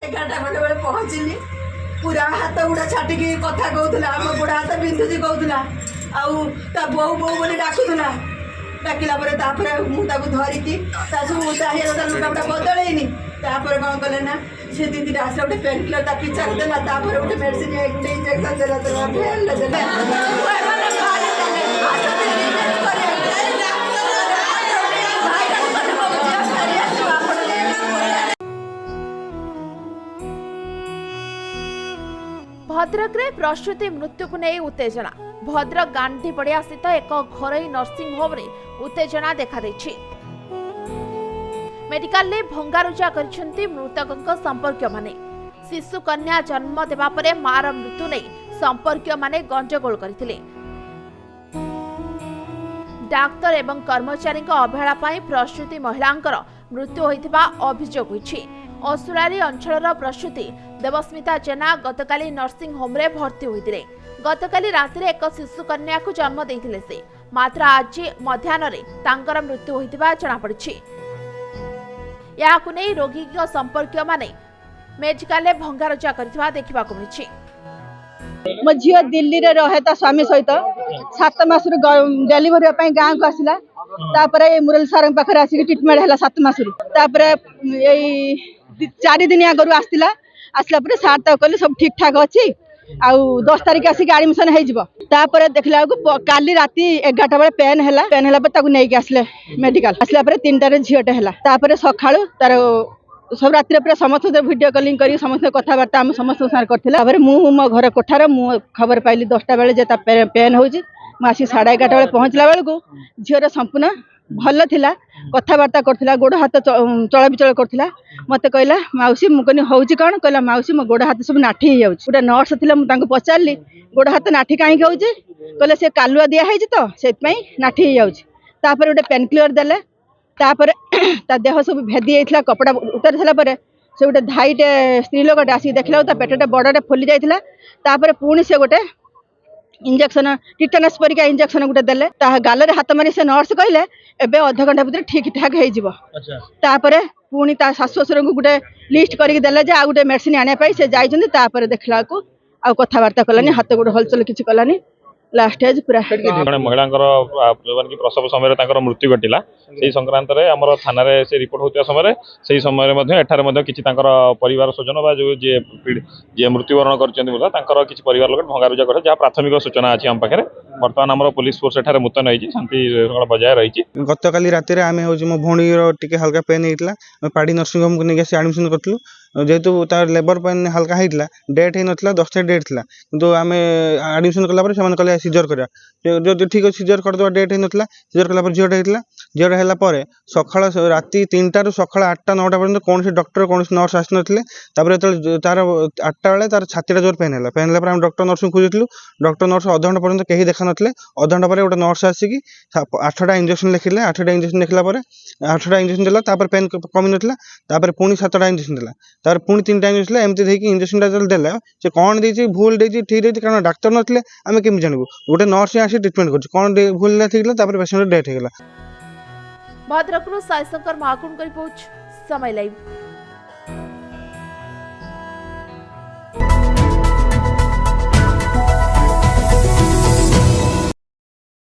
11टा पहुँचली पूरा हाथ गुड़ा छाटिकी कथा कहूला आम गोड़ हाथ बिंधुची कहूला आउ ता बहु बहु बोली डाकुला डाकिला मुझे धरिकी लुगापटा बदलैनी कौन कले ना से दीदी आस गोटे पेन किलर ता पिछा देला गोटे मेडिसिन इंजेक्शन देला भद्रक रे प्रसूति मृत्यु को नहीं उत्तेजना भद्रक गांधी पड़िया स्थित एक घरोई नर्सिंग होम रे उत्तेजना देखा देछि। मेडिकल ले भंगारुजा करछंती मृतकक संपर्क माने शिशु कन्या जन्म देबा परे मार मृत्यु नहीं संपर्क माने गंजगोल करथिले। डाक्टर एवं कर्मचारी अवहेला पाई प्रसूति महिलांकर मृत्यु होइथिबा अभियोग होइछि। असुरारी अंचलर प्रसूति देवस्मिता जेना गतकाली नर्सिंग होम रे भर्ती होइतिले। गतकाली रात्रि एक शिशु कन्या को जन्म देइथिले से मात्र आज मध्याह्न रे तांकर मृत्यु होइतिबा जणा पड़िछि। याकु नै रोगी के संपर्क माने मेडिकल ले भंगारुजा करथिबा देखिबा को मिछि। मो झील दिल्ली रे रहे ता स्वामी सहित 7 मास डेलीवरी पई गांव को आसिला तापर मुरली सार पाखे आसिक ट्रिटमेंट है 7 मास तापर 4 दिन आगु आसला आसला सार तक कहले सब ठीक ठाक अच्छी आउ 10 तारिख आसिक एडमिशन होपर देखला काली राति 11टा बेले पेन है नहीं आसले मेडिकल आसला 3टारे झीटे है सका तार सब राति पूरा समस्त वीडियो कॉलिंग कर समस्त कथबार्ता आम समस्त सार कर मो घर कोठार मु खबर पाइली 10टा बेले पेन हो आसिक 11:30 बेले पहुँचला बेलू झीर संपूर्ण भल थिला कथबार्ता करथिला गोड़ हाथ चला विचल करथिला मते कहला माउसी मु कहनी होउची कोन कहला माउसी मो गोड़ हाथ सब नाठी हो जाउची गोटे नर्स थिला मु तांको पचारली गोड़ हाथ नाठी काहे होउची कहले से कालुआ दिया है तो सेत पई नाठी हो जाउची तापर गोटे पेन किलर देले तापर ता देह सब भेदी जाइथिला कपड़ा उतार थिला परे से गोटे धाईटे स्त्री लोकटे आसी देखला ता पेटटे बड़टे फुली जाइथिला तापर पुणी से गोटे इंजेक्शन टिटानस परिका इंजेक्शन गोटे देले गाल रे हाथ मारी से नर्स कहले एबे आधा घंटा भीतर ठीक ठाक हो जिवो तापर पुणी ता सासु ससुर को गोटे लिस्ट करके देले जे आ गोटे मेडिसिन आने पाई से जाइछन तापर देखला को आ कथबार्ता कलानी हाथ गोटे हलचल किछि कलानी लास्ट एज पूरा महिला प्रसव समय मृत्यु घटला से संक्रांत आम थाना से रिपोर्ट होता समय से समय किसी परिवार स्वजन जी मृत्युवरण कर किसी परिवार लोग भंगारुजा कर जहाँ प्राथमिक सूचना अच्छी आम पाखे बर्तमान आम पुलिस फोर्स एठारे मुतयन होती शांति बजाय रही। गतकाली राति आम हूँ मो भौणी टे हल्का पेन होता पाड़ी नर्सिंग होम को नहीं आडमिशन करूँ जेहेतु तार लेबर पेन हल्का होता डेट हो ना 10 डेट थी कि आम आडमिशन कलापर से कहले सीजर करा जो ठीक अच्छे सीजर करदे डेट हो ना सीजर कलापर झीटे होता झीटे है सका राति 3टारू सका 8टा 9टा पर्यटन कौन डॉक्टर कौन नर्स आसी ना तार 8टा बेले तार छातीटा जोर पेन है आम डॉक्टर नर्स खोजूँ डॉक्टर नर्स अध घंटा पर्यटन कहीं देखा ना अध घंटा पर गोटे नर्स आसिक 8टा इंजेक्शन लिखिले 8टा इंजेक्शन लिखला 8टा इंजेक्शन देला पेन कमी ना पुणी 7टा इंजेक्शन देला तार पुणी 3टा इंजेक्शन एमती देखिए इंजेक्शन देला से कौन देती भूल देती ठीक देती कारण डाक्तर नथिले आम केमी जानबू गोटे नर्स आसी ट्रिटमेंट कर कौन भूल ठीक पेसेंट डेथ हो गला। भद्रक साईशंकर महाकुंड रिपोर्ट समय लाइव।